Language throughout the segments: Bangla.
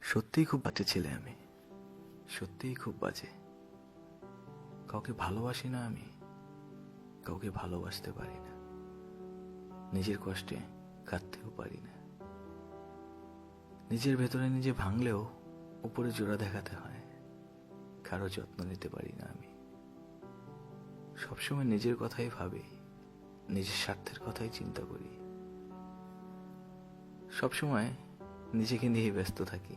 সত্যিই খুব বাজে ছেলে আমি, সত্যিই খুব বাজে। কাউকে ভালোবাসি না আমি, কাউকে ভালোবাসতে পারি না, নিজের কষ্টে কাঁদতেও পারি না। নিজের ভেতরে নিজে ভাঙলেও উপরে জোড়া দেখাতে হয়। কারো যত্ন নিতে পারি না আমি, সবসময় নিজের কথাই ভাবি, নিজের স্বার্থের কথাই চিন্তা করি। সবসময় নিজেকে নিয়ে ব্যস্ত থাকি,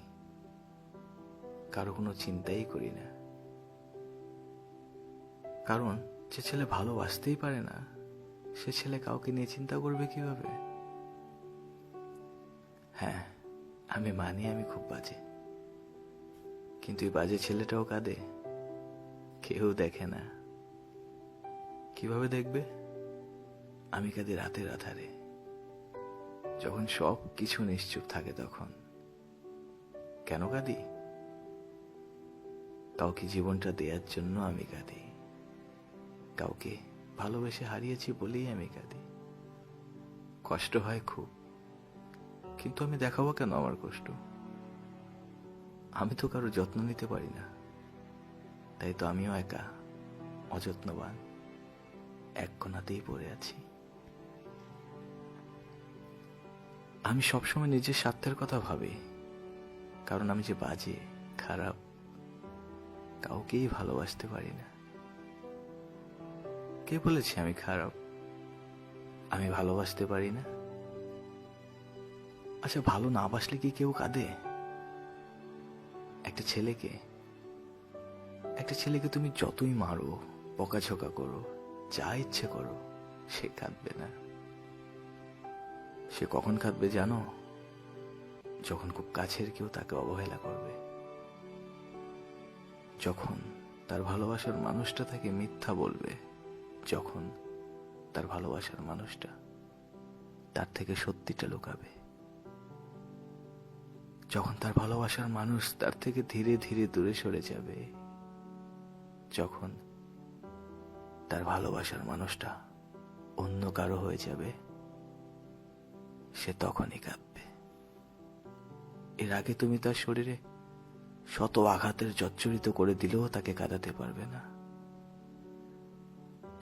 কারো কোনো চিন্তাই করি না। কারণ যে ছেলে ভালোবাসতেই পারে না, সে ছেলে কাউকে নিয়ে চিন্তা করবে কিভাবে? হ্যাঁ, আমি মানি আমি খুব বাজে, কিন্তু এই বাজে ছেলেটাও কাঁদে, কেউ দেখে না। কিভাবে দেখবে? আমি কাঁদি রাতের আধারে, যখন সব কিছু নিশ্চুপ থাকে। তখন কেন কাঁদি? কাউকে জীবনটা দেওয়ার জন্য আমি কাঁদি, কাউকে ভালোবেসে হারিয়েছি বলেই আমি কাঁদি। কষ্ট হয় খুব, কিন্তু আমি দেখাবো কেন আমার কষ্ট? আমি তো কারো যত্ন নিতে পারি না, তাই তো আমিও একা, অযত্নবান, এক কোণাতেই পড়ে আছি। আমি সবসময় নিজের স্বার্থের কথা ভাবি, কারণ আমি যে বাজে, খারাপ, কাউকেই ভালোবাসতে পারি না। কে বলেছে আমি খারাপ? আমি ভালোবাসতে পারি না? আচ্ছা, ভালো না বাসলে কি কেউ কাঁদে? একটা ছেলেকে তুমি যতই মারো, বকাঝকা করো, যা ইচ্ছে করো, সে কাঁদবে না। সে কখন কাঁদবে জানো? যখন খুব কাছের কেউ তাকে অবহেলা করবে, যখন তার ভালোবাসার মানুষটা তাকে মিথ্যা বলবে, যখন তার ভালোবাসার মানুষটা তার থেকে সত্যিটা লুকাবে, যখন তার ভালোবাসার মানুষ তার থেকে ধীরে ধীরে দূরে সরে যাবে, যখন তার ভালোবাসার মানুষটা অন্য কারো হয়ে যাবে, সে তখনই কাঁদবে। এর আগে তুমি তার শরীরে শত আঘাতের জর্জরিত করে দিলেও তাকে কাঁদাতে পারবে না।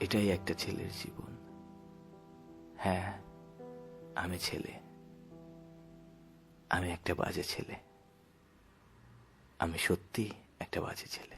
এটাই একটা ছেলের জীবন। হ্যাঁ, আমি ছেলে, আমি একটা বাজে ছেলে, আমি সত্যি একটা বাজে ছেলে।